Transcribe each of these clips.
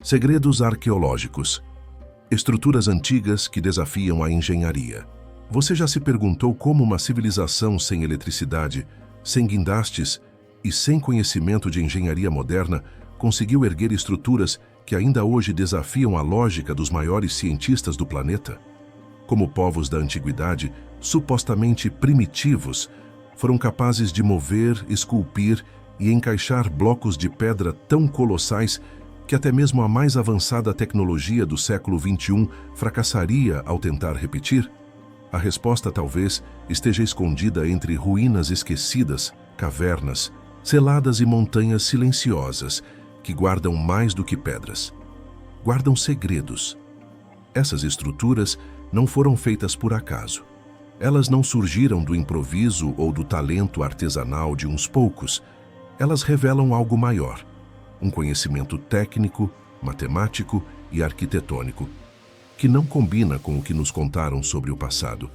Segredos arqueológicos. Estruturas antigas que desafiam a engenharia. Você já se perguntou como uma civilização sem eletricidade, sem guindastes e sem conhecimento de engenharia moderna conseguiu erguer estruturas que ainda hoje desafiam a lógica dos maiores cientistas do planeta? Como povos da antiguidade, supostamente primitivos, foram capazes de mover, esculpir e encaixar blocos de pedra tão colossais que até mesmo a mais avançada tecnologia do século XXI fracassaria ao tentar repetir? A resposta talvez esteja escondida entre ruínas esquecidas, cavernas, seladas e montanhas silenciosas que guardam mais do que pedras. Guardam segredos. Essas estruturas não foram feitas por acaso. Elas não surgiram do improviso ou do talento artesanal de uns poucos. Elas revelam algo maior. Um conhecimento técnico, matemático e arquitetônico, que não combina com o que nos contaram sobre o passado.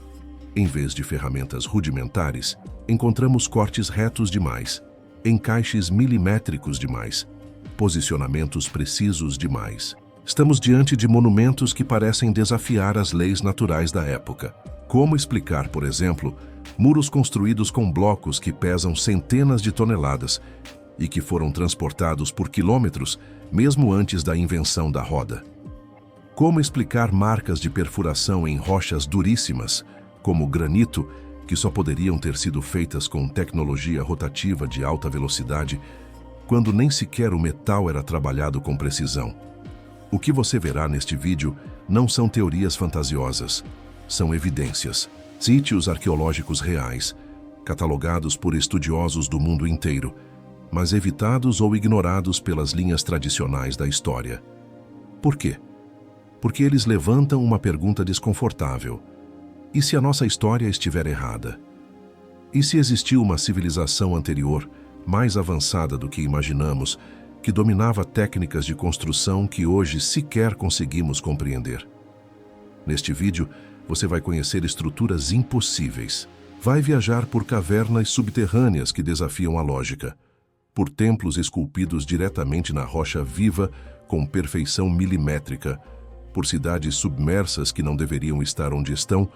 Em vez de ferramentas rudimentares, encontramos cortes retos demais, encaixes milimétricos demais, posicionamentos precisos demais. Estamos diante de monumentos que parecem desafiar as leis naturais da época. Como explicar, por exemplo, muros construídos com blocos que pesam centenas de toneladas e que foram transportados por quilômetros mesmo antes da invenção da roda? Como explicar marcas de perfuração em rochas duríssimas, como granito, que só poderiam ter sido feitas com tecnologia rotativa de alta velocidade, quando nem sequer o metal era trabalhado com precisão? O que você verá neste vídeo não são teorias fantasiosas, são evidências, sítios arqueológicos reais, catalogados por estudiosos do mundo inteiro, mas evitados ou ignorados pelas linhas tradicionais da história. Por quê? Porque eles levantam uma pergunta desconfortável. E se a nossa história estiver errada? E se existiu uma civilização anterior, mais avançada do que imaginamos, que dominava técnicas de construção que hoje sequer conseguimos compreender? Neste vídeo, você vai conhecer estruturas impossíveis. Vai viajar por cavernas subterrâneas que desafiam a lógica, por templos esculpidos diretamente na rocha viva com perfeição milimétrica, por cidades submersas que não deveriam estar onde estão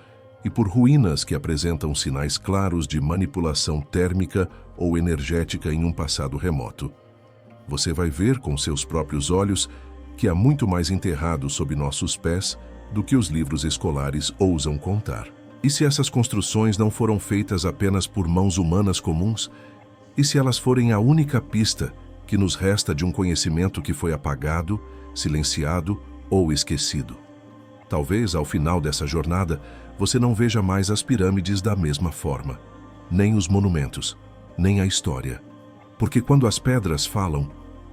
e por ruínas que apresentam sinais claros de manipulação térmica ou energética em um passado remoto. Você vai ver com seus próprios olhos que há muito mais enterrado sob nossos pés do que os livros escolares ousam contar. E se essas construções não foram feitas apenas por mãos humanas comuns? E se elas forem a única pista que nos resta de um conhecimento que foi apagado, silenciado ou esquecido? Talvez, ao final dessa jornada, você não veja mais as pirâmides da mesma forma, nem os monumentos, nem a história. Porque quando as pedras falam,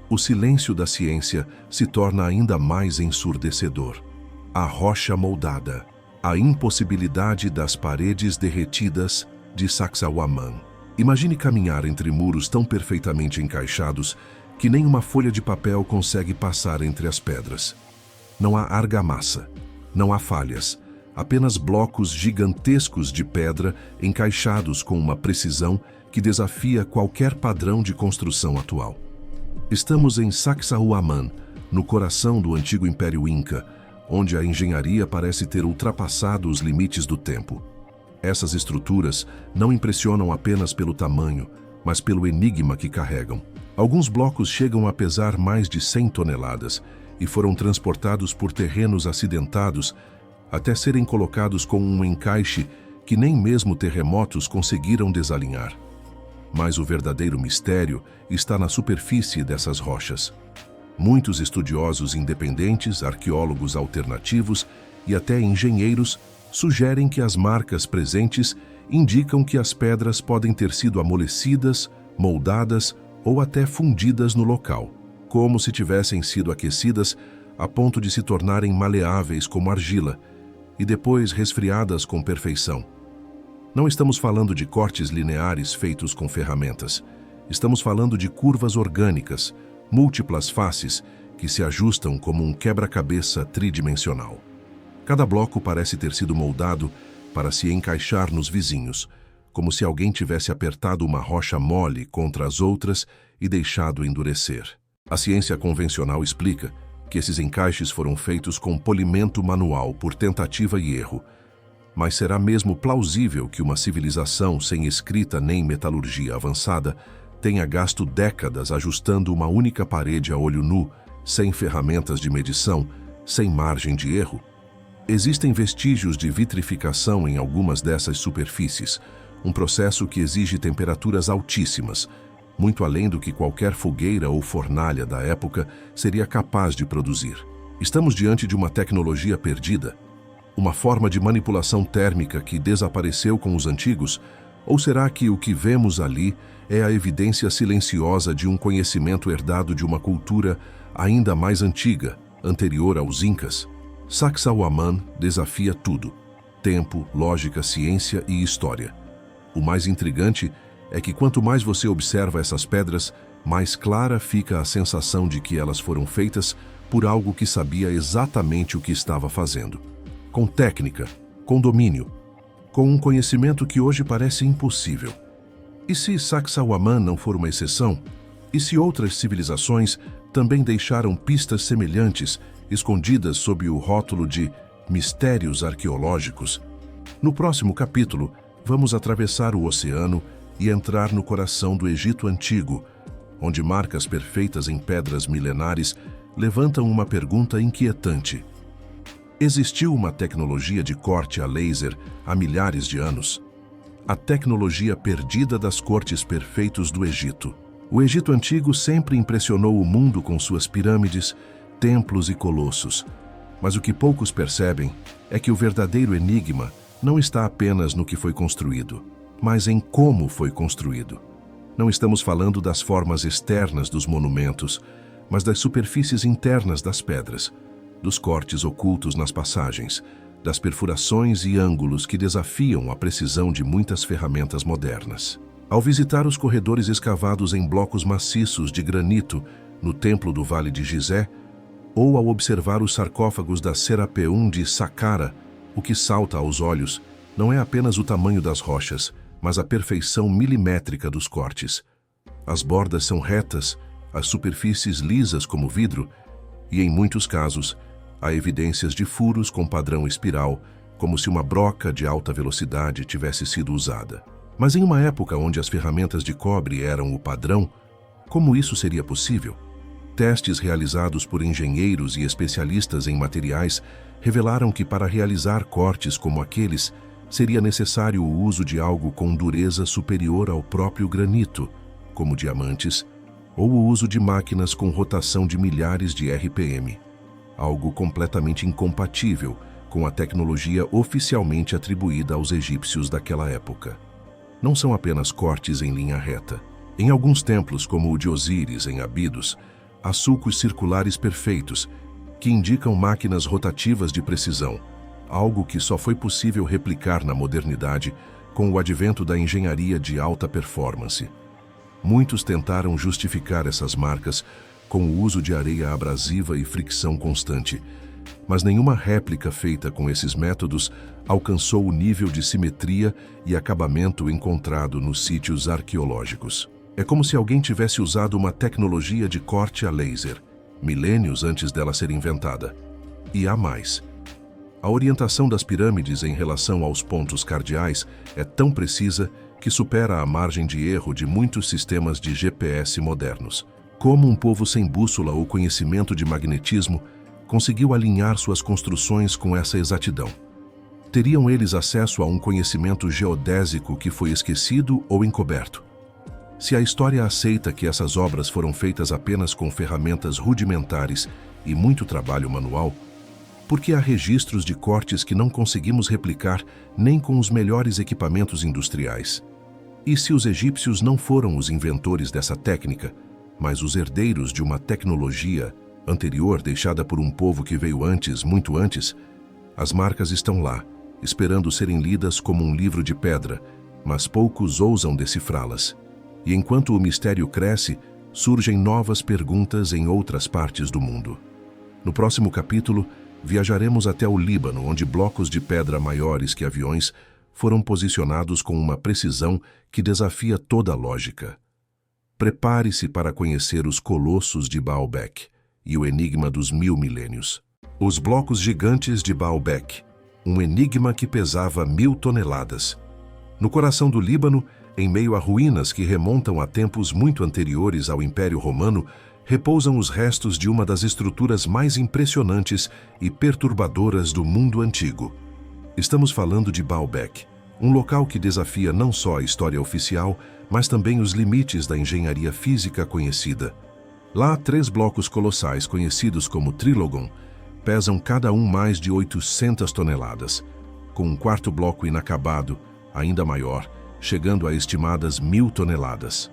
o silêncio da ciência se torna ainda mais ensurdecedor. A rocha moldada, a impossibilidade das paredes derretidas de Sacsayhuamán. Imagine caminhar entre muros tão perfeitamente encaixados que nem uma folha de papel consegue passar entre as pedras. Não há argamassa, não há falhas, apenas blocos gigantescos de pedra encaixados com uma precisão que desafia qualquer padrão de construção atual. Estamos em Sacsayhuamán, no coração do antigo Império Inca, onde a engenharia parece ter ultrapassado os limites do tempo. Essas estruturas não impressionam apenas pelo tamanho, mas pelo enigma que carregam. Alguns blocos chegam a pesar mais de 100 toneladas e foram transportados por terrenos acidentados até serem colocados com um encaixe que nem mesmo terremotos conseguiram desalinhar. Mas o verdadeiro mistério está na superfície dessas rochas. Muitos estudiosos independentes, arqueólogos alternativos e até engenheiros sugerem que as marcas presentes indicam que as pedras podem ter sido amolecidas, moldadas ou até fundidas no local, como se tivessem sido aquecidas a ponto de se tornarem maleáveis como argila e depois resfriadas com perfeição. Não estamos falando de cortes lineares feitos com ferramentas. Estamos falando de curvas orgânicas, múltiplas faces que se ajustam como um quebra-cabeça tridimensional. Cada bloco parece ter sido moldado para se encaixar nos vizinhos, como se alguém tivesse apertado uma rocha mole contra as outras e deixado endurecer. A ciência convencional explica que esses encaixes foram feitos com polimento manual por tentativa e erro. Mas será mesmo plausível que uma civilização sem escrita nem metalurgia avançada tenha gasto décadas ajustando uma única parede a olho nu, sem ferramentas de medição, sem margem de erro? Existem vestígios de vitrificação em algumas dessas superfícies, um processo que exige temperaturas altíssimas, muito além do que qualquer fogueira ou fornalha da época seria capaz de produzir. Estamos diante de uma tecnologia perdida? Uma forma de manipulação térmica que desapareceu com os antigos? Ou será que o que vemos ali é a evidência silenciosa de um conhecimento herdado de uma cultura ainda mais antiga, anterior aos Incas? Sacsayhuamán desafia tudo: tempo, lógica, ciência e história. O mais intrigante é que quanto mais você observa essas pedras, mais clara fica a sensação de que elas foram feitas por algo que sabia exatamente o que estava fazendo. Com técnica, com domínio, com um conhecimento que hoje parece impossível. E se Sacsayhuamán não for uma exceção? E se outras civilizações também deixaram pistas semelhantes, escondidas sob o rótulo de mistérios arqueológicos? No próximo capítulo, vamos atravessar o oceano e entrar no coração do Egito Antigo, onde marcas perfeitas em pedras milenares levantam uma pergunta inquietante. Existiu uma tecnologia de corte a laser há milhares de anos? A tecnologia perdida das cortes perfeitos do Egito. O Egito Antigo sempre impressionou o mundo com suas pirâmides, templos e colossos. Mas o que poucos percebem é que o verdadeiro enigma não está apenas no que foi construído, mas em como foi construído. Não estamos falando das formas externas dos monumentos, mas das superfícies internas das pedras, dos cortes ocultos nas passagens, das perfurações e ângulos que desafiam a precisão de muitas ferramentas modernas. Ao visitar os corredores escavados em blocos maciços de granito no Templo do Vale de Gizé, ou ao observar os sarcófagos da Serapeum de Saqqara, o que salta aos olhos não é apenas o tamanho das rochas, mas a perfeição milimétrica dos cortes. As bordas são retas, as superfícies lisas como vidro, e em muitos casos, há evidências de furos com padrão espiral, como se uma broca de alta velocidade tivesse sido usada. Mas em uma época onde as ferramentas de cobre eram o padrão, como isso seria possível? Testes realizados por engenheiros e especialistas em materiais revelaram que para realizar cortes como aqueles, seria necessário o uso de algo com dureza superior ao próprio granito, como diamantes, ou o uso de máquinas com rotação de milhares de RPM, algo completamente incompatível com a tecnologia oficialmente atribuída aos egípcios daquela época. Não são apenas cortes em linha reta. Em alguns templos, como o de Osíris, em Abidos, há sulcos circulares perfeitos, que indicam máquinas rotativas de precisão, algo que só foi possível replicar na modernidade com o advento da engenharia de alta performance. Muitos tentaram justificar essas marcas com o uso de areia abrasiva e fricção constante, mas nenhuma réplica feita com esses métodos alcançou o nível de simetria e acabamento encontrado nos sítios arqueológicos. É como se alguém tivesse usado uma tecnologia de corte a laser, milênios antes dela ser inventada. E há mais. A orientação das pirâmides em relação aos pontos cardeais é tão precisa que supera a margem de erro de muitos sistemas de GPS modernos. Como um povo sem bússola ou conhecimento de magnetismo conseguiu alinhar suas construções com essa exatidão? Teriam eles acesso a um conhecimento geodésico que foi esquecido ou encoberto? Se a história aceita que essas obras foram feitas apenas com ferramentas rudimentares e muito trabalho manual, por que há registros de cortes que não conseguimos replicar nem com os melhores equipamentos industriais? E se os egípcios não foram os inventores dessa técnica, mas os herdeiros de uma tecnologia anterior deixada por um povo que veio antes, muito antes? As marcas estão lá, esperando serem lidas como um livro de pedra, mas poucos ousam decifrá-las. E enquanto o mistério cresce, surgem novas perguntas em outras partes do mundo. No próximo capítulo, viajaremos até o Líbano, onde blocos de pedra maiores que aviões foram posicionados com uma precisão que desafia toda a lógica. Prepare-se para conhecer os colossos de Baalbek e o enigma dos 1000 milênios. Os blocos gigantes de Baalbek, um enigma que pesava 1000 toneladas. No coração do Líbano, em meio a ruínas que remontam a tempos muito anteriores ao Império Romano, repousam os restos de uma das estruturas mais impressionantes e perturbadoras do mundo antigo. Estamos falando de Baalbek, um local que desafia não só a história oficial, mas também os limites da engenharia física conhecida. Lá, 3 blocos colossais, conhecidos como Trílogon, pesam cada um mais de 800 toneladas, com um quarto bloco inacabado, ainda maior, chegando a estimadas 1000 toneladas.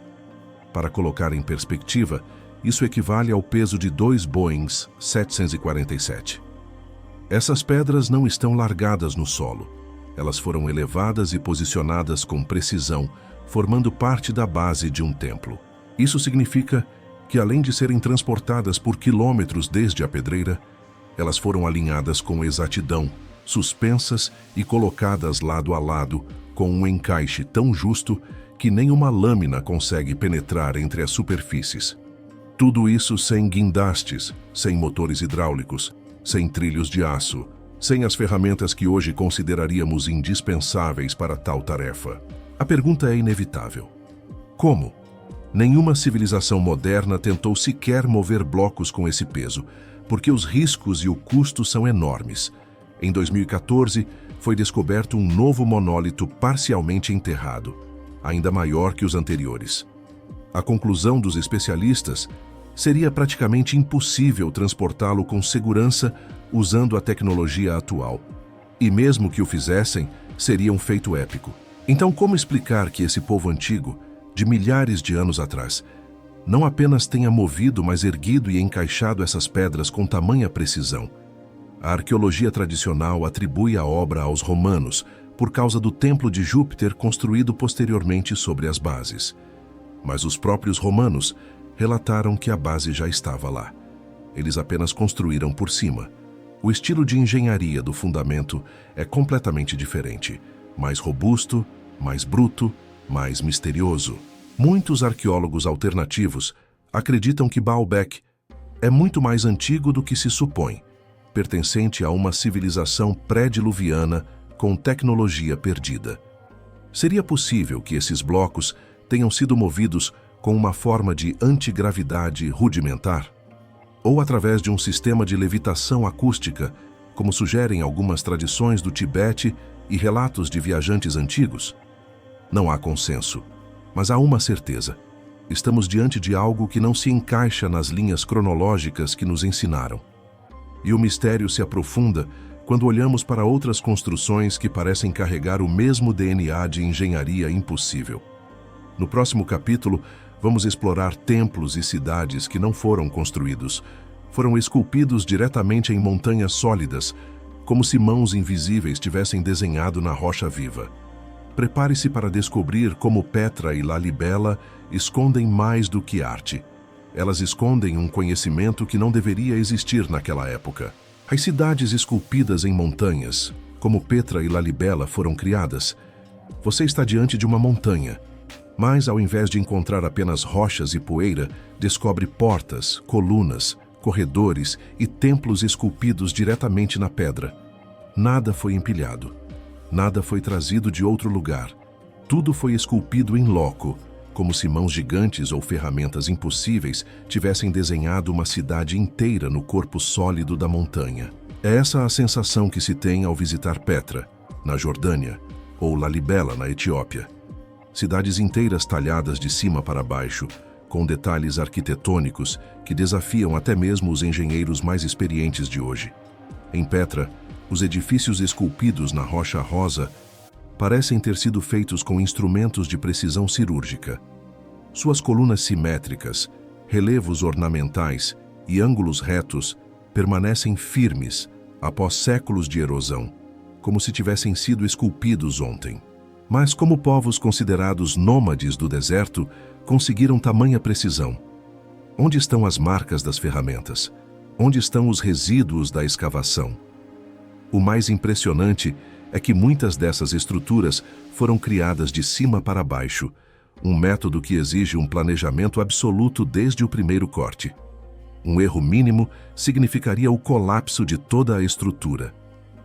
Para colocar em perspectiva, isso equivale ao peso de 2 Boeings 747. Essas pedras não estão largadas no solo. Elas foram elevadas e posicionadas com precisão, formando parte da base de um templo. Isso significa que, além de serem transportadas por quilômetros desde a pedreira, elas foram alinhadas com exatidão, suspensas e colocadas lado a lado, com um encaixe tão justo que nenhuma lâmina consegue penetrar entre as superfícies. Tudo isso sem guindastes, sem motores hidráulicos, sem trilhos de aço, sem as ferramentas que hoje consideraríamos indispensáveis para tal tarefa. A pergunta é inevitável. Como? Nenhuma civilização moderna tentou sequer mover blocos com esse peso, porque os riscos e o custo são enormes. Em 2014, foi descoberto um novo monólito parcialmente enterrado, ainda maior que os anteriores. A conclusão dos especialistas seria praticamente impossível transportá-lo com segurança usando a tecnologia atual. E mesmo que o fizessem, seria um feito épico. Então, como explicar que esse povo antigo, de milhares de anos atrás, não apenas tenha movido, mas erguido e encaixado essas pedras com tamanha precisão? A arqueologia tradicional atribui a obra aos romanos, por causa do templo de Júpiter construído posteriormente sobre as bases. Mas os próprios romanos relataram que a base já estava lá. Eles apenas construíram por cima. O estilo de engenharia do fundamento é completamente diferente, mais robusto, mais bruto, mais misterioso. Muitos arqueólogos alternativos acreditam que Baalbek é muito mais antigo do que se supõe, pertencente a uma civilização pré-diluviana com tecnologia perdida. Seria possível que esses blocos tenham sido movidos com uma forma de antigravidade rudimentar? Ou através de um sistema de levitação acústica, como sugerem algumas tradições do Tibete e relatos de viajantes antigos? Não há consenso, mas há uma certeza. Estamos diante de algo que não se encaixa nas linhas cronológicas que nos ensinaram. E o mistério se aprofunda quando olhamos para outras construções que parecem carregar o mesmo DNA de engenharia impossível. No próximo capítulo, vamos explorar templos e cidades que não foram construídos, foram esculpidos diretamente em montanhas sólidas, como se mãos invisíveis tivessem desenhado na rocha viva. Prepare-se para descobrir como Petra e Lalibela escondem mais do que arte. Elas escondem um conhecimento que não deveria existir naquela época. As cidades esculpidas em montanhas, como Petra e Lalibela foram criadas. Você está diante de uma montanha, mas ao invés de encontrar apenas rochas e poeira, descobre portas, colunas, corredores e templos esculpidos diretamente na pedra. Nada foi empilhado. Nada foi trazido de outro lugar. Tudo foi esculpido em loco, como se mãos gigantes ou ferramentas impossíveis tivessem desenhado uma cidade inteira no corpo sólido da montanha. É essa a sensação que se tem ao visitar Petra, na Jordânia, ou Lalibela, na Etiópia. Cidades inteiras talhadas de cima para baixo, com detalhes arquitetônicos que desafiam até mesmo os engenheiros mais experientes de hoje. Em Petra, os edifícios esculpidos na rocha rosa parecem ter sido feitos com instrumentos de precisão cirúrgica. Suas colunas simétricas, relevos ornamentais e ângulos retos permanecem firmes após séculos de erosão, como se tivessem sido esculpidos ontem. Mas como povos considerados nômades do deserto conseguiram tamanha precisão? Onde estão as marcas das ferramentas? Onde estão os resíduos da escavação? O mais impressionante é que muitas dessas estruturas foram criadas de cima para baixo, um método que exige um planejamento absoluto desde o primeiro corte. Um erro mínimo significaria o colapso de toda a estrutura.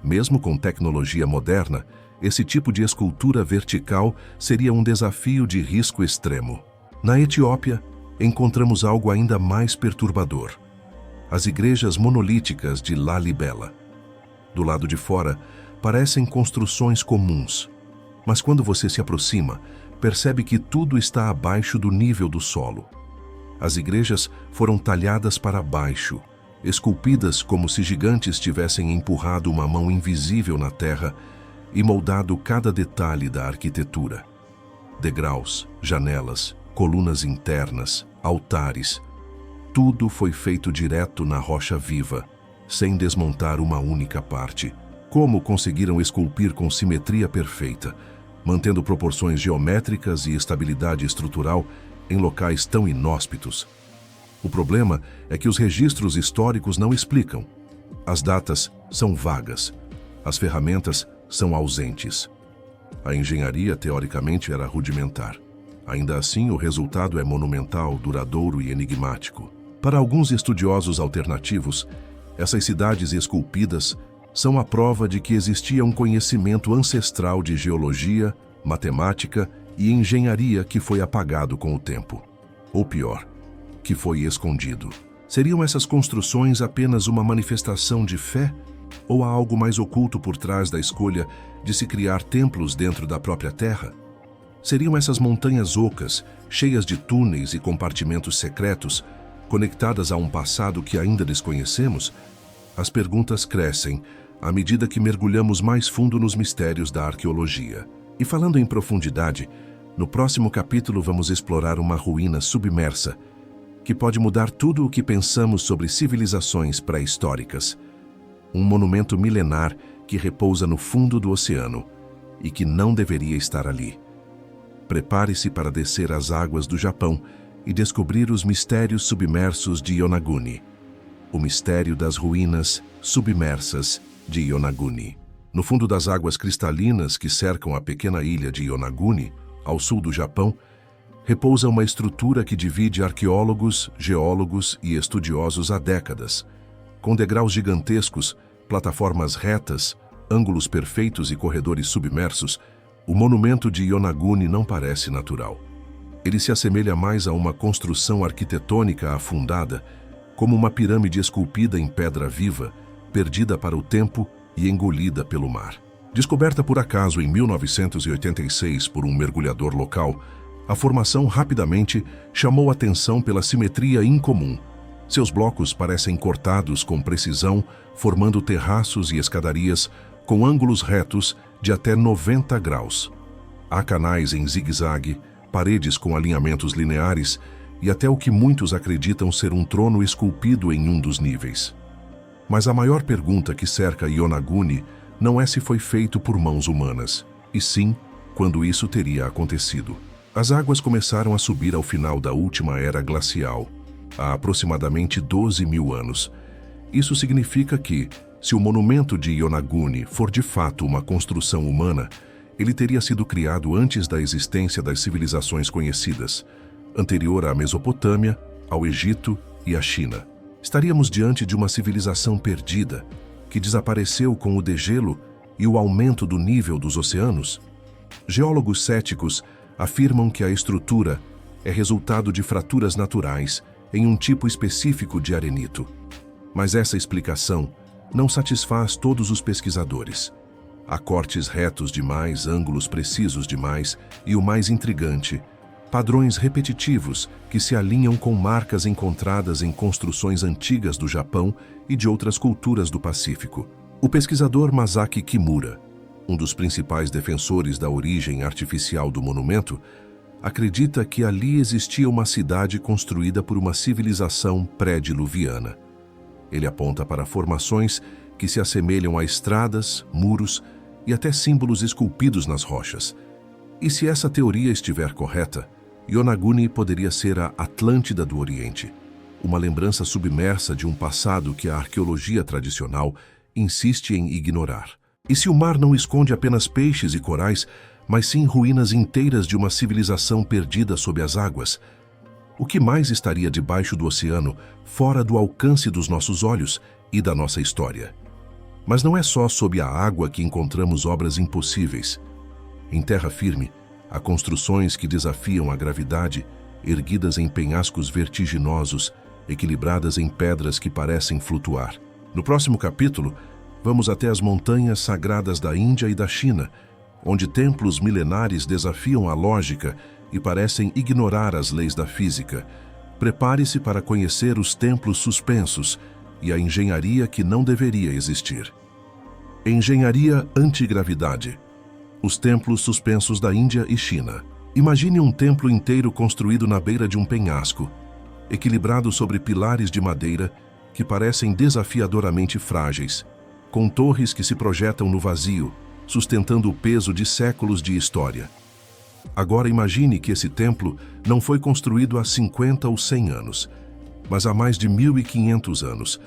Mesmo com tecnologia moderna, esse tipo de escultura vertical seria um desafio de risco extremo. Na Etiópia, encontramos algo ainda mais perturbador: as igrejas monolíticas de Lalibela. Do lado de fora, parecem construções comuns, mas quando você se aproxima, percebe que tudo está abaixo do nível do solo. As igrejas foram talhadas para baixo, esculpidas como se gigantes tivessem empurrado uma mão invisível na terra e moldado cada detalhe da arquitetura. Degraus, janelas, colunas internas, altares, tudo foi feito direto na rocha viva, sem desmontar uma única parte. Como conseguiram esculpir com simetria perfeita, mantendo proporções geométricas e estabilidade estrutural em locais tão inóspitos? O problema é que os registros históricos não explicam. As datas são vagas. As ferramentas são ausentes. A engenharia, teoricamente, era rudimentar. Ainda assim, o resultado é monumental, duradouro e enigmático. Para alguns estudiosos alternativos, essas cidades esculpidas são a prova de que existia um conhecimento ancestral de geologia, matemática e engenharia que foi apagado com o tempo. Ou pior, que foi escondido. Seriam essas construções apenas uma manifestação de fé? Ou há algo mais oculto por trás da escolha de se criar templos dentro da própria terra? Seriam essas montanhas ocas, cheias de túneis e compartimentos secretos, conectadas a um passado que ainda desconhecemos? As perguntas crescem à medida que mergulhamos mais fundo nos mistérios da arqueologia. E falando em profundidade, no próximo capítulo vamos explorar uma ruína submersa que pode mudar tudo o que pensamos sobre civilizações pré-históricas. Um monumento milenar que repousa no fundo do oceano e que não deveria estar ali. Prepare-se para descer às águas do Japão e descobrir os mistérios submersos de Yonaguni. O mistério das ruínas submersas de Yonaguni. No fundo das águas cristalinas que cercam a pequena ilha de Yonaguni, ao sul do Japão, repousa uma estrutura que divide arqueólogos, geólogos e estudiosos há décadas. Com degraus gigantescos, plataformas retas, ângulos perfeitos e corredores submersos, o monumento de Yonaguni não parece natural. Ele se assemelha mais a uma construção arquitetônica afundada, como uma pirâmide esculpida em pedra viva, perdida para o tempo e engolida pelo mar. Descoberta por acaso em 1986 por um mergulhador local, a formação rapidamente chamou atenção pela simetria incomum. Seus blocos parecem cortados com precisão, formando terraços e escadarias com ângulos retos de até 90 graus. Há canais em zigue-zague, paredes com alinhamentos lineares e até o que muitos acreditam ser um trono esculpido em um dos níveis. Mas a maior pergunta que cerca Yonaguni não é se foi feito por mãos humanas, e sim quando isso teria acontecido. As águas começaram a subir ao final da última era glacial, há aproximadamente 12 mil anos. Isso significa que, se o monumento de Yonaguni for de fato uma construção humana, ele teria sido criado antes da existência das civilizações conhecidas, anterior à Mesopotâmia, ao Egito e à China. Estaríamos diante de uma civilização perdida, que desapareceu com o degelo e o aumento do nível dos oceanos? Geólogos céticos afirmam que a estrutura é resultado de fraturas naturais em um tipo específico de arenito. Mas essa explicação não satisfaz todos os pesquisadores. Há cortes retos demais, ângulos precisos demais e, o mais intrigante, padrões repetitivos que se alinham com marcas encontradas em construções antigas do Japão e de outras culturas do Pacífico. O pesquisador Masaki Kimura, um dos principais defensores da origem artificial do monumento, acredita que ali existia uma cidade construída por uma civilização pré-diluviana. Ele aponta para formações que se assemelham a estradas, muros e até símbolos esculpidos nas rochas. E se essa teoria estiver correta, Yonaguni poderia ser a Atlântida do Oriente, uma lembrança submersa de um passado que a arqueologia tradicional insiste em ignorar. E se o mar não esconde apenas peixes e corais, mas sim ruínas inteiras de uma civilização perdida sob as águas? O que mais estaria debaixo do oceano, fora do alcance dos nossos olhos e da nossa história? Mas não é só sob a água que encontramos obras impossíveis. Em terra firme, há construções que desafiam a gravidade, erguidas em penhascos vertiginosos, equilibradas em pedras que parecem flutuar. No próximo capítulo, vamos até as montanhas sagradas da Índia e da China, onde templos milenares desafiam a lógica e parecem ignorar as leis da física. Prepare-se para conhecer os templos suspensos e a engenharia que não deveria existir. Engenharia antigravidade. Os templos suspensos da Índia e China. Imagine um templo inteiro construído na beira de um penhasco, equilibrado sobre pilares de madeira que parecem desafiadoramente frágeis, com torres que se projetam no vazio, sustentando o peso de séculos de história. Agora imagine que esse templo não foi construído há 50 ou 100 anos, mas há mais de 1500 anos,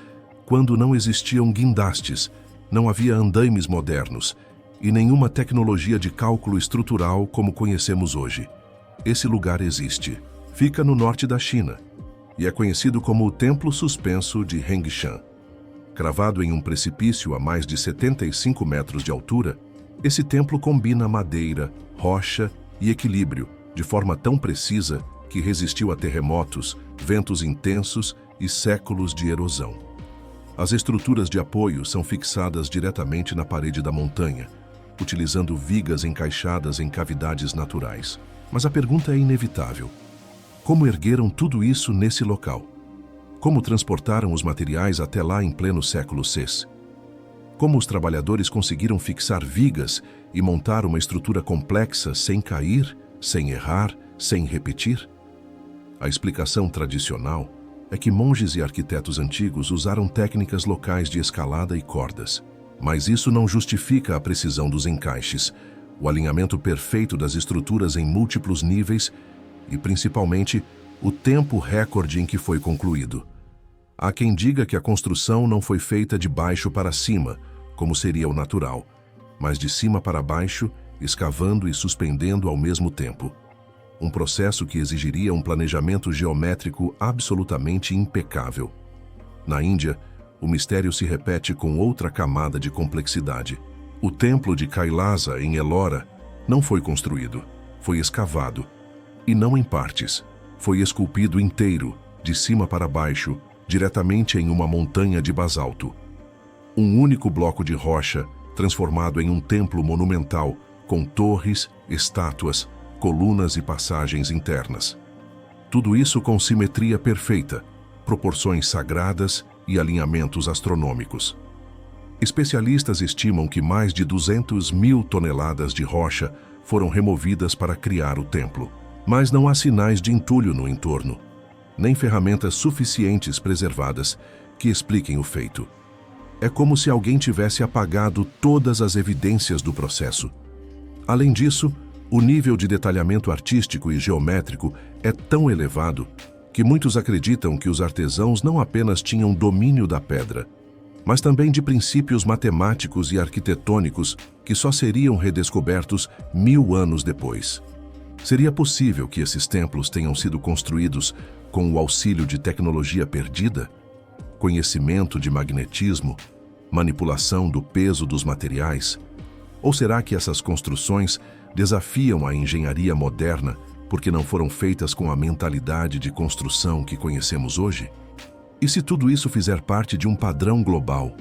quando não existiam guindastes, não havia andaimes modernos e nenhuma tecnologia de cálculo estrutural como conhecemos hoje. Esse lugar existe. Fica no norte da China e é conhecido como o Templo Suspenso de Hengshan. Cravado em um precipício a mais de 75 metros de altura, esse templo combina madeira, rocha e equilíbrio de forma tão precisa que resistiu a terremotos, ventos intensos e séculos de erosão. As estruturas de apoio são fixadas diretamente na parede da montanha, utilizando vigas encaixadas em cavidades naturais. Mas a pergunta é inevitável: como ergueram tudo isso nesse local? Como transportaram os materiais até lá em pleno século VI? Como os trabalhadores conseguiram fixar vigas e montar uma estrutura complexa sem cair, sem errar, sem repetir? A explicação tradicional é que monges e arquitetos antigos usaram técnicas locais de escalada e cordas. Mas isso não justifica a precisão dos encaixes, o alinhamento perfeito das estruturas em múltiplos níveis e, principalmente, o tempo recorde em que foi concluído. Há quem diga que a construção não foi feita de baixo para cima, como seria o natural, mas de cima para baixo, escavando e suspendendo ao mesmo tempo. Um processo que exigiria um planejamento geométrico absolutamente impecável. Na Índia, o mistério se repete com outra camada de complexidade. O templo de Kailasa, em Ellora, não foi construído, foi escavado. E não em partes. Foi esculpido inteiro, de cima para baixo, diretamente em uma montanha de basalto. Um único bloco de rocha, transformado em um templo monumental, com torres, estátuas, colunas e passagens internas. Tudo isso com simetria perfeita, proporções sagradas e alinhamentos astronômicos. Especialistas estimam que mais de 200.000 toneladas de rocha foram removidas para criar o templo. Mas não há sinais de entulho no entorno, nem ferramentas suficientes preservadas que expliquem o feito. É como se alguém tivesse apagado todas as evidências do processo. Além disso, o nível de detalhamento artístico e geométrico é tão elevado que muitos acreditam que os artesãos não apenas tinham domínio da pedra, mas também de princípios matemáticos e arquitetônicos que só seriam redescobertos 1000 anos depois. Seria possível que esses templos tenham sido construídos com o auxílio de tecnologia perdida? Conhecimento de magnetismo? Manipulação do peso dos materiais? Ou será que essas construções desafiam a engenharia moderna porque não foram feitas com a mentalidade de construção que conhecemos hoje? E se tudo isso fizer parte de um padrão global,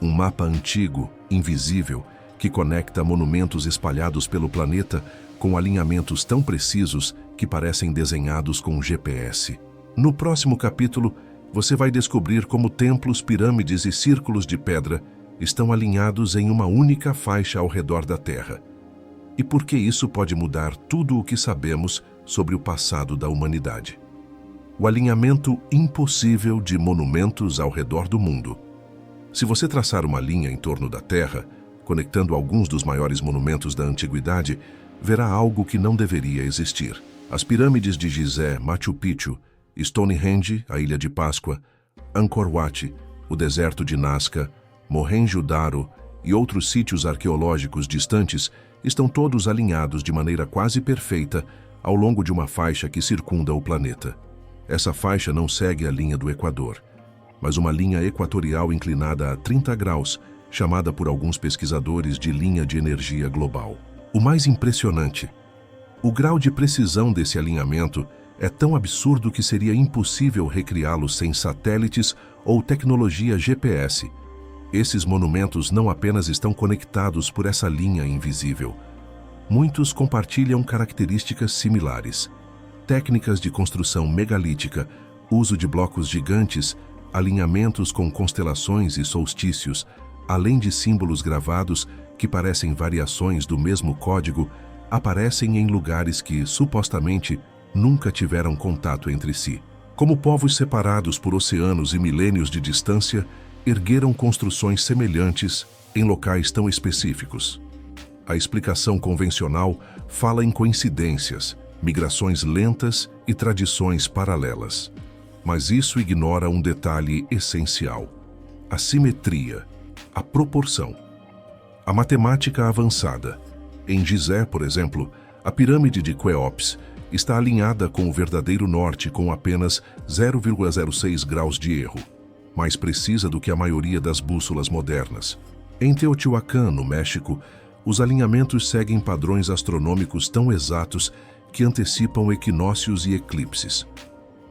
um mapa antigo, invisível, que conecta monumentos espalhados pelo planeta com alinhamentos tão precisos que parecem desenhados com GPS? No próximo capítulo, você vai descobrir como templos, pirâmides e círculos de pedra estão alinhados em uma única faixa ao redor da Terra. E por que isso pode mudar tudo o que sabemos sobre o passado da humanidade. O alinhamento impossível de monumentos ao redor do mundo. Se você traçar uma linha em torno da Terra, conectando alguns dos maiores monumentos da antiguidade, verá algo que não deveria existir. As pirâmides de Gizé, Machu Picchu, Stonehenge, a Ilha de Páscoa, Angkor Wat, o deserto de Nazca, Mohenjo-Daro e outros sítios arqueológicos distantes estão todos alinhados de maneira quase perfeita ao longo de uma faixa que circunda o planeta. Essa faixa não segue a linha do Equador, mas uma linha equatorial inclinada a 30 graus, chamada por alguns pesquisadores de linha de energia global. O mais impressionante, o grau de precisão desse alinhamento é tão absurdo que seria impossível recriá-lo sem satélites ou tecnologia GPS. Esses monumentos não apenas estão conectados por essa linha invisível. Muitos compartilham características similares. Técnicas de construção megalítica, uso de blocos gigantes, alinhamentos com constelações e solstícios, além de símbolos gravados que parecem variações do mesmo código, aparecem em lugares que, supostamente, nunca tiveram contato entre si. Como povos separados por oceanos e milênios de distância, ergueram construções semelhantes em locais tão específicos. A explicação convencional fala em coincidências, migrações lentas e tradições paralelas. Mas isso ignora um detalhe essencial: a simetria, a proporção. A matemática avançada. Em Gizé, por exemplo, a pirâmide de Quéops está alinhada com o verdadeiro norte com apenas 0,06 graus de erro, mais precisa do que a maioria das bússolas modernas. Em Teotihuacan, no México, os alinhamentos seguem padrões astronômicos tão exatos que antecipam equinócios e eclipses.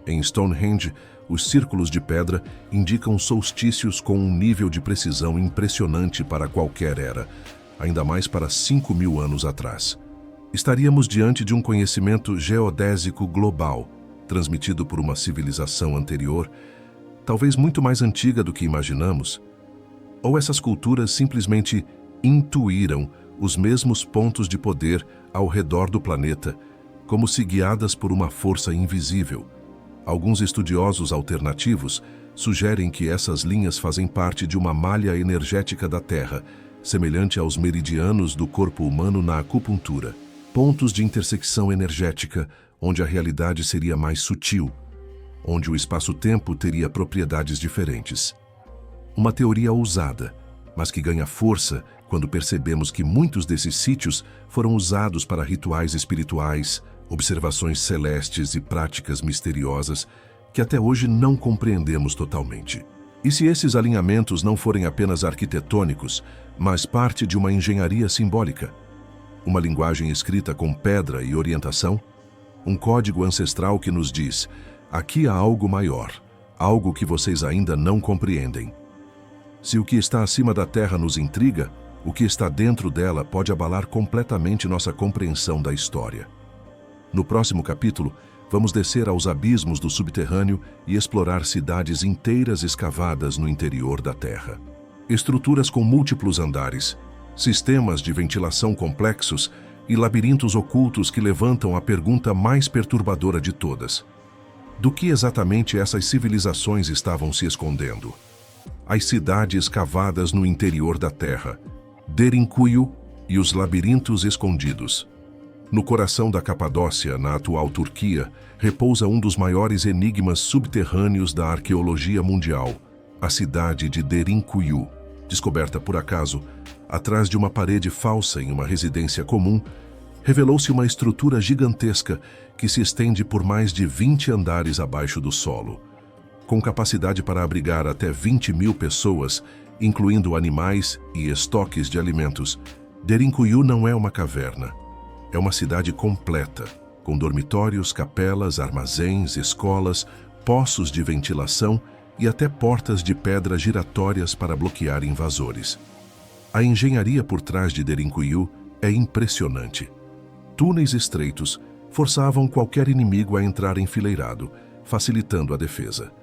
Em Stonehenge, os círculos de pedra indicam solstícios com um nível de precisão impressionante para qualquer era, ainda mais para 5.000 anos atrás. Estaríamos diante de um conhecimento geodésico global, transmitido por uma civilização anterior, talvez muito mais antiga do que imaginamos, ou essas culturas simplesmente intuíram os mesmos pontos de poder ao redor do planeta, como se guiadas por uma força invisível. Alguns estudiosos alternativos sugerem que essas linhas fazem parte de uma malha energética da Terra, semelhante aos meridianos do corpo humano na acupuntura, pontos de intersecção energética onde a realidade seria mais sutil, onde o espaço-tempo teria propriedades diferentes. Uma teoria ousada, mas que ganha força quando percebemos que muitos desses sítios foram usados para rituais espirituais, observações celestes e práticas misteriosas que até hoje não compreendemos totalmente. E se esses alinhamentos não forem apenas arquitetônicos, mas parte de uma engenharia simbólica? Uma linguagem escrita com pedra e orientação? Um código ancestral que nos diz: aqui há algo maior, algo que vocês ainda não compreendem. Se o que está acima da Terra nos intriga, o que está dentro dela pode abalar completamente nossa compreensão da história. No próximo capítulo, vamos descer aos abismos do subterrâneo e explorar cidades inteiras escavadas no interior da Terra. Estruturas com múltiplos andares, sistemas de ventilação complexos e labirintos ocultos que levantam a pergunta mais perturbadora de todas: do que exatamente essas civilizações estavam se escondendo? As cidades cavadas no interior da Terra, Derinkuyu e os labirintos escondidos. No coração da Capadócia, na atual Turquia, repousa um dos maiores enigmas subterrâneos da arqueologia mundial, a cidade de Derinkuyu. Descoberta por acaso, atrás de uma parede falsa em uma residência comum, revelou-se uma estrutura gigantesca que se estende por mais de 20 andares abaixo do solo. Com capacidade para abrigar até 20.000 pessoas, incluindo animais e estoques de alimentos, Derinkuyu não é uma caverna. É uma cidade completa, com dormitórios, capelas, armazéns, escolas, poços de ventilação e até portas de pedra giratórias para bloquear invasores. A engenharia por trás de Derinkuyu é impressionante. Túneis estreitos forçavam qualquer inimigo a entrar enfileirado, facilitando a defesa.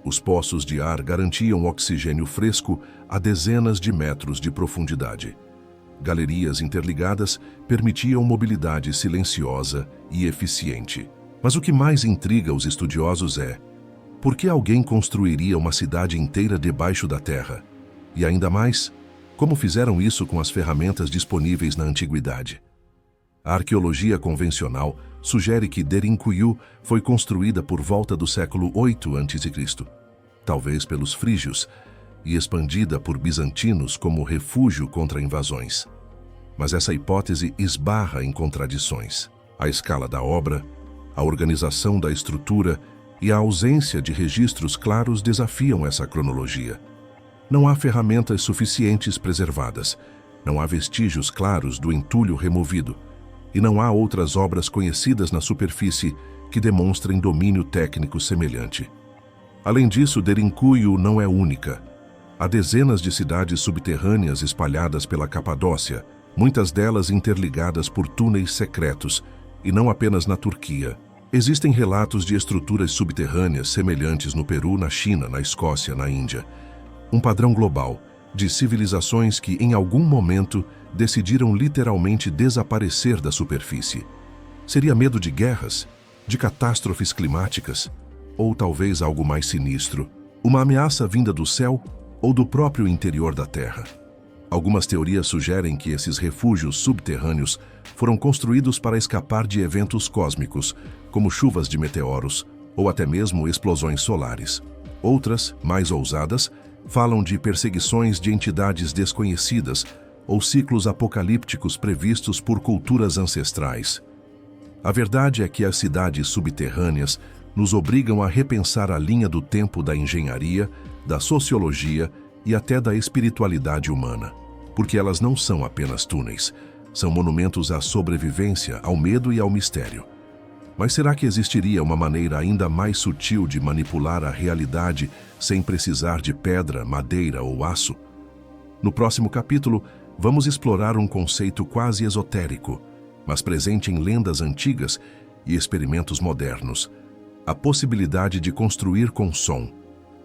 Os poços de ar garantiam oxigênio fresco a dezenas de metros de profundidade. Galerias interligadas permitiam mobilidade silenciosa e eficiente. Mas o que mais intriga os estudiosos é: por que alguém construiria uma cidade inteira debaixo da terra? E ainda mais, como fizeram isso com as ferramentas disponíveis na antiguidade? A arqueologia convencional sugere que Derinkuyu foi construída por volta do século 8 a.C., talvez pelos frígios, e expandida por bizantinos como refúgio contra invasões. Mas essa hipótese esbarra em contradições. A escala da obra, a organização da estrutura e a ausência de registros claros desafiam essa cronologia. Não há ferramentas suficientes preservadas, não há vestígios claros do entulho removido, e não há outras obras conhecidas na superfície que demonstrem domínio técnico semelhante. Além disso, Derinkuyu não é única. Há dezenas de cidades subterrâneas espalhadas pela Capadócia, muitas delas interligadas por túneis secretos, e não apenas na Turquia. Existem relatos de estruturas subterrâneas semelhantes no Peru, na China, na Escócia, na Índia. Um padrão global de civilizações que, em algum momento, decidiram literalmente desaparecer da superfície. Seria medo de guerras, de catástrofes climáticas, ou talvez algo mais sinistro, uma ameaça vinda do céu ou do próprio interior da Terra. Algumas teorias sugerem que esses refúgios subterrâneos foram construídos para escapar de eventos cósmicos, como chuvas de meteoros ou até mesmo explosões solares. Outras, mais ousadas, falam de perseguições de entidades desconhecidas ou ciclos apocalípticos previstos por culturas ancestrais. A verdade é que as cidades subterrâneas nos obrigam a repensar a linha do tempo da engenharia, da sociologia e até da espiritualidade humana, porque elas não são apenas túneis, são monumentos à sobrevivência, ao medo e ao mistério. Mas será que existiria uma maneira ainda mais sutil de manipular a realidade sem precisar de pedra, madeira ou aço? No próximo capítulo, vamos explorar um conceito quase esotérico, mas presente em lendas antigas e experimentos modernos: a possibilidade de construir com som.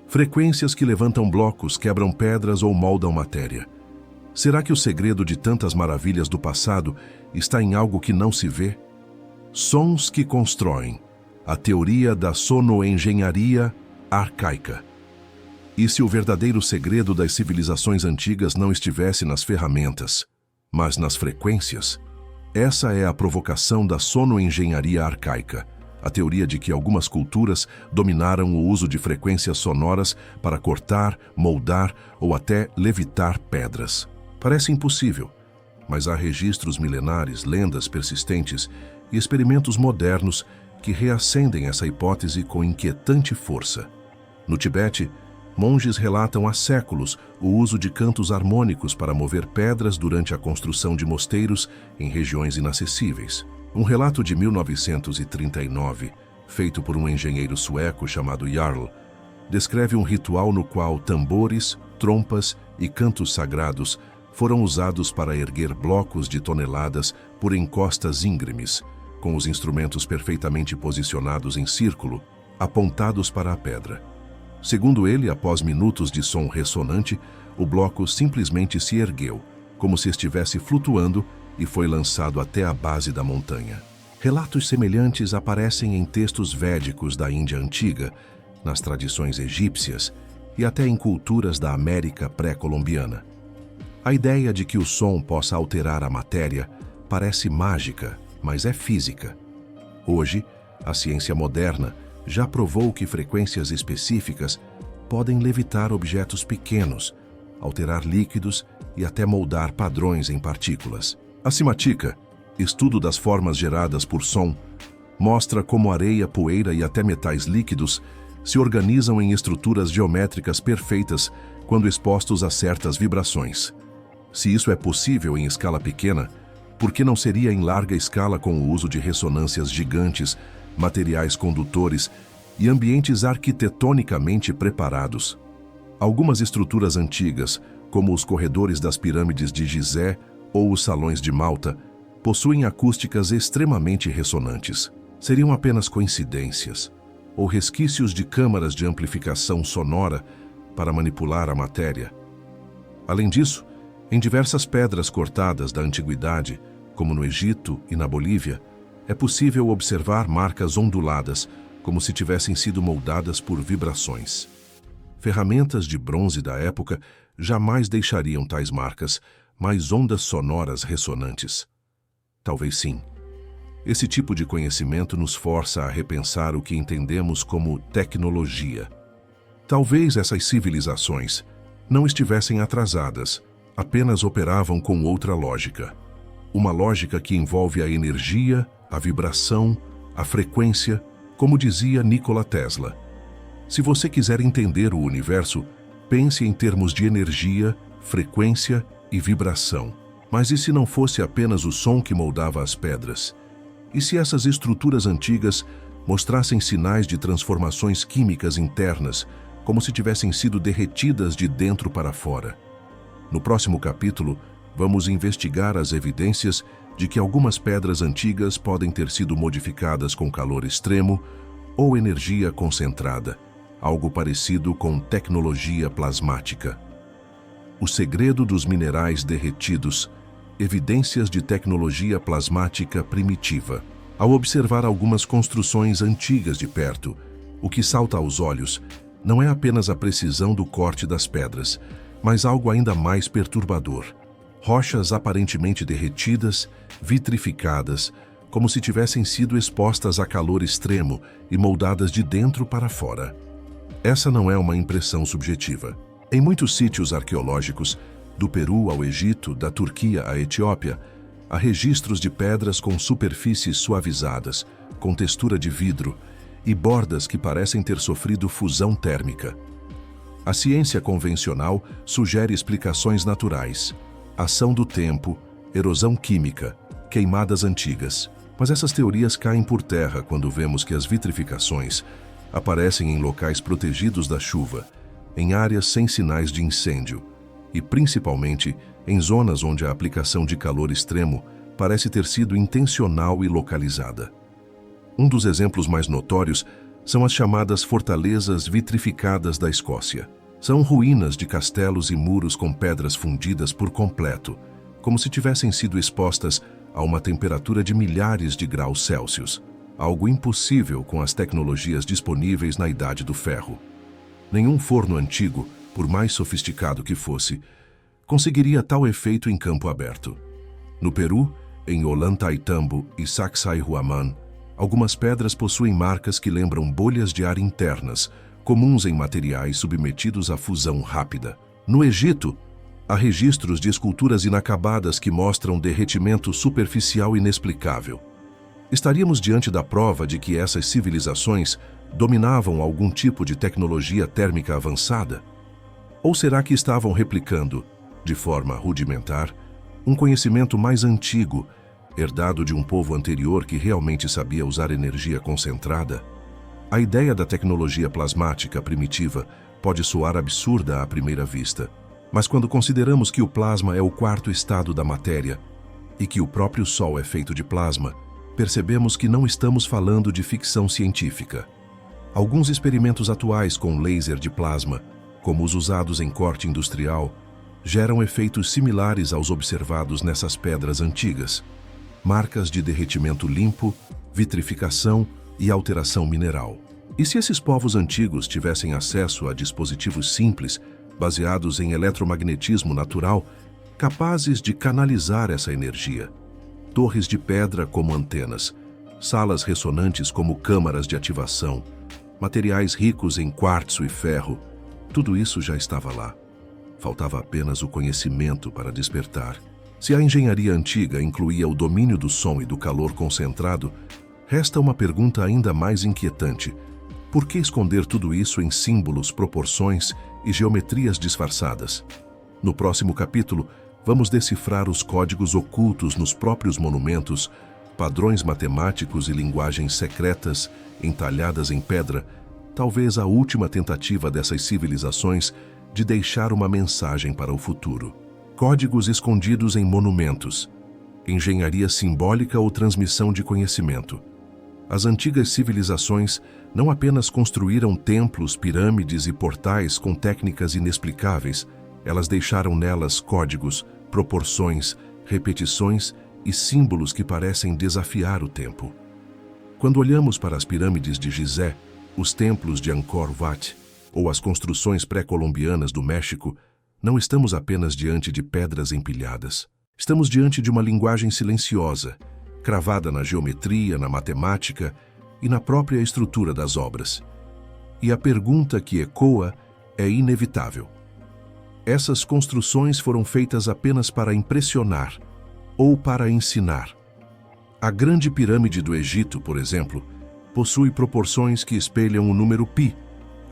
Frequências que levantam blocos, quebram pedras ou moldam matéria. Será que o segredo de tantas maravilhas do passado está em algo que não se vê? Sons que constroem. A teoria da sonoengenharia arcaica. E se o verdadeiro segredo das civilizações antigas não estivesse nas ferramentas, mas nas frequências? Essa é a provocação da sonoengenharia arcaica, a teoria de que algumas culturas dominaram o uso de frequências sonoras para cortar, moldar ou até levitar pedras. Parece impossível, mas há registros milenares, lendas persistentes e experimentos modernos que reacendem essa hipótese com inquietante força. No Tibete, monges relatam há séculos o uso de cantos harmônicos para mover pedras durante a construção de mosteiros em regiões inacessíveis. Um relato de 1939, feito por um engenheiro sueco chamado Jarl, descreve um ritual no qual tambores, trompas e cantos sagrados foram usados para erguer blocos de toneladas por encostas íngremes, com os instrumentos perfeitamente posicionados em círculo, apontados para a pedra. Segundo ele, após minutos de som ressonante, o bloco simplesmente se ergueu, como se estivesse flutuando, e foi lançado até a base da montanha. Relatos semelhantes aparecem em textos védicos da Índia antiga, nas tradições egípcias e até em culturas da América pré-colombiana. A ideia de que o som possa alterar a matéria parece mágica, mas é física. Hoje, a ciência moderna já provou que frequências específicas podem levitar objetos pequenos, alterar líquidos e até moldar padrões em partículas. A cimatica, estudo das formas geradas por som, mostra como areia, poeira e até metais líquidos se organizam em estruturas geométricas perfeitas quando expostos a certas vibrações. Se isso é possível em escala pequena, por que não seria em larga escala com o uso de ressonâncias gigantes, materiais condutores e ambientes arquitetonicamente preparados? Algumas estruturas antigas, como os corredores das pirâmides de Gizé ou os salões de Malta, possuem acústicas extremamente ressonantes. Seriam apenas coincidências ou resquícios de câmaras de amplificação sonora para manipular a matéria. Além disso, em diversas pedras cortadas da antiguidade, como no Egito e na Bolívia, é possível observar marcas onduladas, como se tivessem sido moldadas por vibrações. Ferramentas de bronze da época jamais deixariam tais marcas, mas ondas sonoras ressonantes. Talvez sim. Esse tipo de conhecimento nos força a repensar o que entendemos como tecnologia. Talvez essas civilizações não estivessem atrasadas, apenas operavam com outra lógica. Uma lógica que envolve a energia, a vibração, a frequência Como dizia Nikola Tesla, se você quiser entender o universo, pense em termos de energia, frequência e vibração. Mas e se não fosse apenas o som que moldava as pedras? E se essas estruturas antigas mostrassem sinais de transformações químicas internas, como se tivessem sido derretidas de dentro para fora? No próximo capítulo, vamos investigar as evidências de que algumas pedras antigas podem ter sido modificadas com calor extremo ou energia concentrada, algo parecido com tecnologia plasmática. O segredo dos minerais derretidos, evidências de tecnologia plasmática primitiva. Ao observar algumas construções antigas de perto, o que salta aos olhos não é apenas a precisão do corte das pedras, mas algo ainda mais perturbador. Rochas aparentemente derretidas, vitrificadas, como se tivessem sido expostas a calor extremo e moldadas de dentro para fora. Essa não é uma impressão subjetiva. Em muitos sítios arqueológicos, do Peru ao Egito, da Turquia à Etiópia, há registros de pedras com superfícies suavizadas, com textura de vidro e bordas que parecem ter sofrido fusão térmica. A ciência convencional sugere explicações naturais: ação do tempo, erosão química, queimadas antigas. Mas essas teorias caem por terra quando vemos que as vitrificações aparecem em locais protegidos da chuva, em áreas sem sinais de incêndio e, principalmente, em zonas onde a aplicação de calor extremo parece ter sido intencional e localizada. Um dos exemplos mais notórios são as chamadas fortalezas vitrificadas da Escócia. São ruínas de castelos e muros com pedras fundidas por completo, como se tivessem sido expostas a uma temperatura de milhares de graus Celsius, algo impossível com as tecnologias disponíveis na Idade do Ferro. Nenhum forno antigo, por mais sofisticado que fosse, conseguiria tal efeito em campo aberto. No Peru, em Ollantaytambo e Sacsayhuaman, algumas pedras possuem marcas que lembram bolhas de ar internas, comuns em materiais submetidos à fusão rápida. No Egito, há registros de esculturas inacabadas que mostram derretimento superficial inexplicável. Estaríamos diante da prova de que essas civilizações dominavam algum tipo de tecnologia térmica avançada? Ou será que estavam replicando, de forma rudimentar, um conhecimento mais antigo, herdado de um povo anterior que realmente sabia usar energia concentrada? A ideia da tecnologia plasmática primitiva pode soar absurda à primeira vista, mas quando consideramos que o plasma é o quarto estado da matéria e que o próprio Sol é feito de plasma, percebemos que não estamos falando de ficção científica. Alguns experimentos atuais com laser de plasma, como os usados em corte industrial, geram efeitos similares aos observados nessas pedras antigas: marcas de derretimento limpo, vitrificação e alteração mineral. E se esses povos antigos tivessem acesso a dispositivos simples, baseados em eletromagnetismo natural, capazes de canalizar essa energia? Torres de pedra como antenas, salas ressonantes como câmaras de ativação, materiais ricos em quartzo e ferro, tudo isso já estava lá. Faltava apenas o conhecimento para despertar. Se a engenharia antiga incluía o domínio do som e do calor concentrado, resta uma pergunta ainda mais inquietante: por que esconder tudo isso em símbolos, proporções e geometrias disfarçadas? No próximo capítulo, vamos decifrar os códigos ocultos nos próprios monumentos, padrões matemáticos e linguagens secretas entalhadas em pedra, talvez a última tentativa dessas civilizações de deixar uma mensagem para o futuro. Códigos escondidos em monumentos, engenharia simbólica ou transmissão de conhecimento. As antigas civilizações não apenas construíram templos, pirâmides e portais com técnicas inexplicáveis, elas deixaram nelas códigos, proporções, repetições e símbolos que parecem desafiar o tempo. Quando olhamos para as pirâmides de Gizé, os templos de Angkor Wat ou as construções pré-colombianas do México, não estamos apenas diante de pedras empilhadas. Estamos diante de uma linguagem silenciosa, cravada na geometria, na matemática e na própria estrutura das obras. E a pergunta que ecoa é inevitável: essas construções foram feitas apenas para impressionar ou para ensinar? A Grande Pirâmide do Egito, por exemplo, possui proporções que espelham o número π,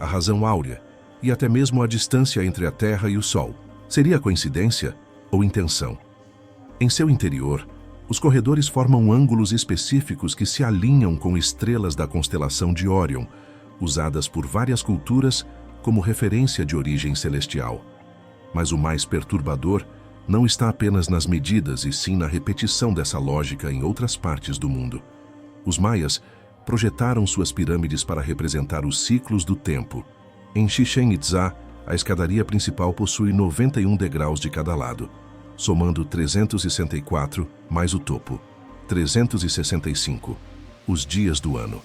a razão áurea, e até mesmo a distância entre a Terra e o Sol. Seria coincidência ou intenção? Em seu interior, os corredores formam ângulos específicos que se alinham com estrelas da constelação de Órion, usadas por várias culturas como referência de origem celestial. Mas o mais perturbador não está apenas nas medidas e sim na repetição dessa lógica em outras partes do mundo. Os maias projetaram suas pirâmides para representar os ciclos do tempo. Em Chichén Itzá, a escadaria principal possui 91 degraus de cada lado, somando 364 mais o topo, 365, os dias do ano.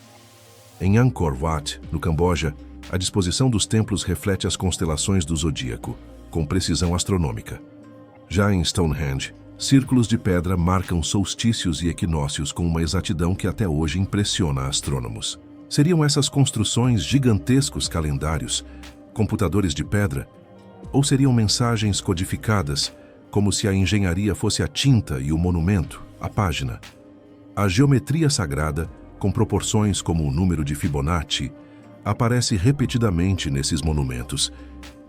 Em Angkor Wat, no Camboja, a disposição dos templos reflete as constelações do zodíaco, com precisão astronômica. Já em Stonehenge, círculos de pedra marcam solstícios e equinócios com uma exatidão que até hoje impressiona astrônomos. Seriam essas construções gigantescos calendários, computadores de pedra, ou seriam mensagens codificadas, como se a engenharia fosse a tinta e o monumento, a página? A geometria sagrada, com proporções como o número de Fibonacci, aparece repetidamente nesses monumentos,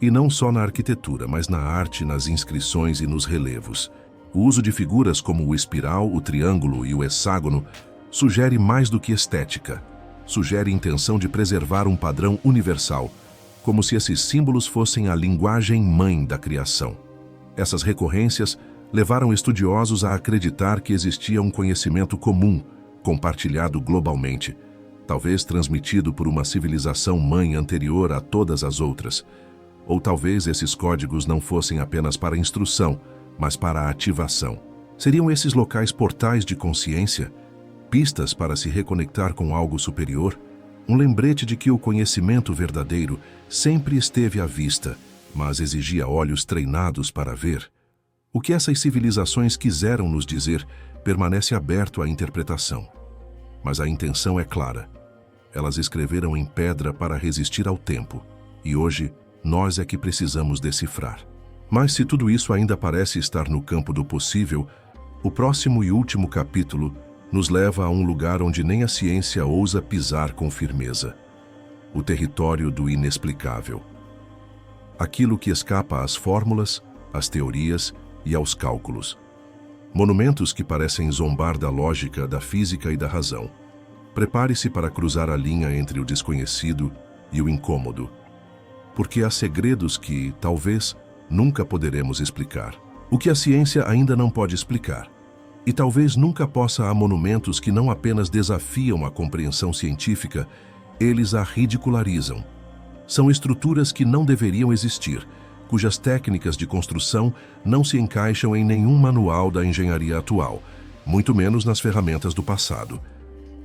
e não só na arquitetura, mas na arte, nas inscrições e nos relevos. O uso de figuras como o espiral, o triângulo e o hexágono sugere mais do que estética, sugere intenção de preservar um padrão universal, como se esses símbolos fossem a linguagem mãe da criação. Essas recorrências levaram estudiosos a acreditar que existia um conhecimento comum, compartilhado globalmente, talvez transmitido por uma civilização mãe anterior a todas as outras. Ou talvez esses códigos não fossem apenas para instrução, mas para ativação. Seriam esses locais portais de consciência, pistas para se reconectar com algo superior, um lembrete de que o conhecimento verdadeiro sempre esteve à vista, mas exigia olhos treinados para ver? O que essas civilizações quiseram nos dizer permanece aberto à interpretação. Mas a intenção é clara. Elas escreveram em pedra para resistir ao tempo, e hoje nós é que precisamos decifrar. Mas se tudo isso ainda parece estar no campo do possível, o próximo e último capítulo nos leva a um lugar onde nem a ciência ousa pisar com firmeza: o território do inexplicável. Aquilo que escapa às fórmulas, às teorias e aos cálculos. Monumentos que parecem zombar da lógica, da física e da razão. Prepare-se para cruzar a linha entre o desconhecido e o incômodo, porque há segredos que, talvez, nunca poderemos explicar. O que a ciência ainda não pode explicar. E talvez nunca possa. Há monumentos que não apenas desafiam a compreensão científica, eles a ridicularizam. São estruturas que não deveriam existir, cujas técnicas de construção não se encaixam em nenhum manual da engenharia atual, muito menos nas ferramentas do passado.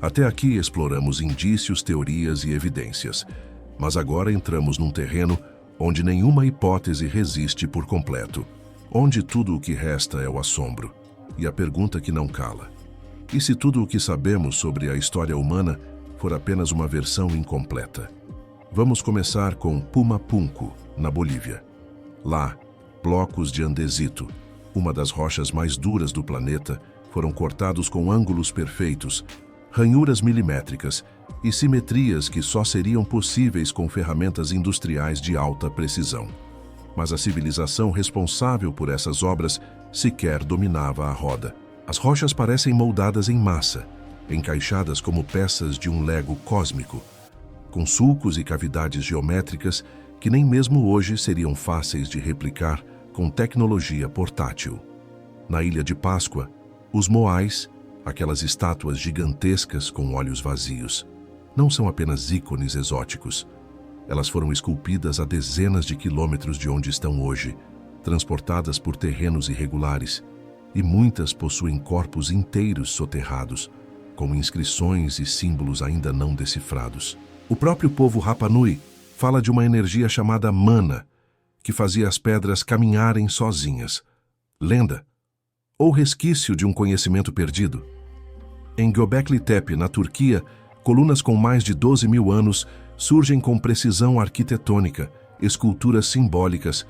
Até aqui exploramos indícios, teorias e evidências, mas agora entramos num terreno onde nenhuma hipótese resiste por completo, onde tudo o que resta é o assombro e a pergunta que não cala. E se tudo o que sabemos sobre a história humana for apenas uma versão incompleta? Vamos começar com Pumapunku, na Bolívia. Lá, blocos de andesito, uma das rochas mais duras do planeta, foram cortados com ângulos perfeitos, ranhuras milimétricas e simetrias que só seriam possíveis com ferramentas industriais de alta precisão. Mas a civilização responsável por essas obras sequer dominava a roda. As rochas parecem moldadas em massa, encaixadas como peças de um Lego cósmico, com sulcos e cavidades geométricas que nem mesmo hoje seriam fáceis de replicar com tecnologia portátil. Na Ilha de Páscoa, os moais, aquelas estátuas gigantescas com olhos vazios, não são apenas ícones exóticos. Elas foram esculpidas a dezenas de quilômetros de onde estão hoje, transportadas por terrenos irregulares, e muitas possuem corpos inteiros soterrados, com inscrições e símbolos ainda não decifrados. O próprio povo Rapa Nui fala de uma energia chamada mana, que fazia as pedras caminharem sozinhas. Lenda? Ou resquício de um conhecimento perdido? Em Göbekli Tepe, na Turquia, colunas com mais de 12 mil anos surgem com precisão arquitetônica, esculturas simbólicas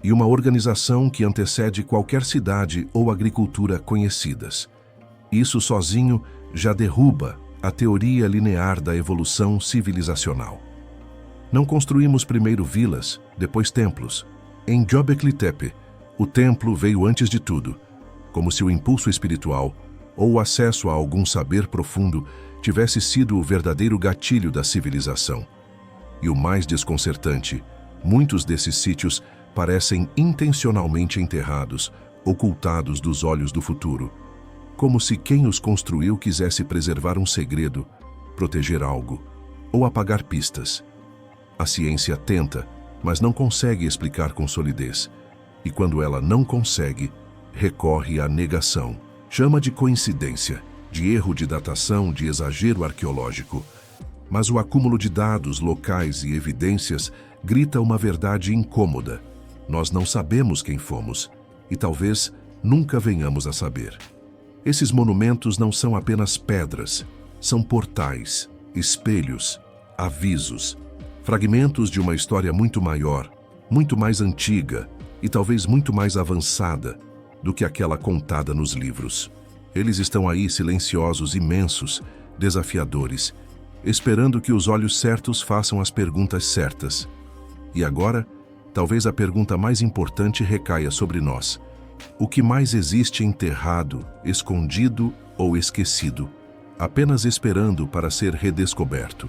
e uma organização que antecede qualquer cidade ou agricultura conhecidas. Isso sozinho já derruba a teoria linear da evolução civilizacional. Não construímos primeiro vilas, depois templos. Em Göbekli Tepe, o templo veio antes de tudo, como se o impulso espiritual ou o acesso a algum saber profundo tivesse sido o verdadeiro gatilho da civilização. E o mais desconcertante, muitos desses sítios parecem intencionalmente enterrados, ocultados dos olhos do futuro, como se quem os construiu quisesse preservar um segredo, proteger algo ou apagar pistas. A ciência tenta, mas não consegue explicar com solidez. E quando ela não consegue, recorre à negação. Chama de coincidência, de erro de datação, de exagero arqueológico. Mas o acúmulo de dados locais e evidências grita uma verdade incômoda. Nós não sabemos quem fomos, e talvez nunca venhamos a saber. Esses monumentos não são apenas pedras, são portais, espelhos, avisos, fragmentos de uma história muito maior, muito mais antiga e talvez muito mais avançada do que aquela contada nos livros. Eles estão aí silenciosos, imensos, desafiadores, esperando que os olhos certos façam as perguntas certas. E agora, talvez a pergunta mais importante recaia sobre nós. O que mais existe enterrado, escondido ou esquecido, apenas esperando para ser redescoberto?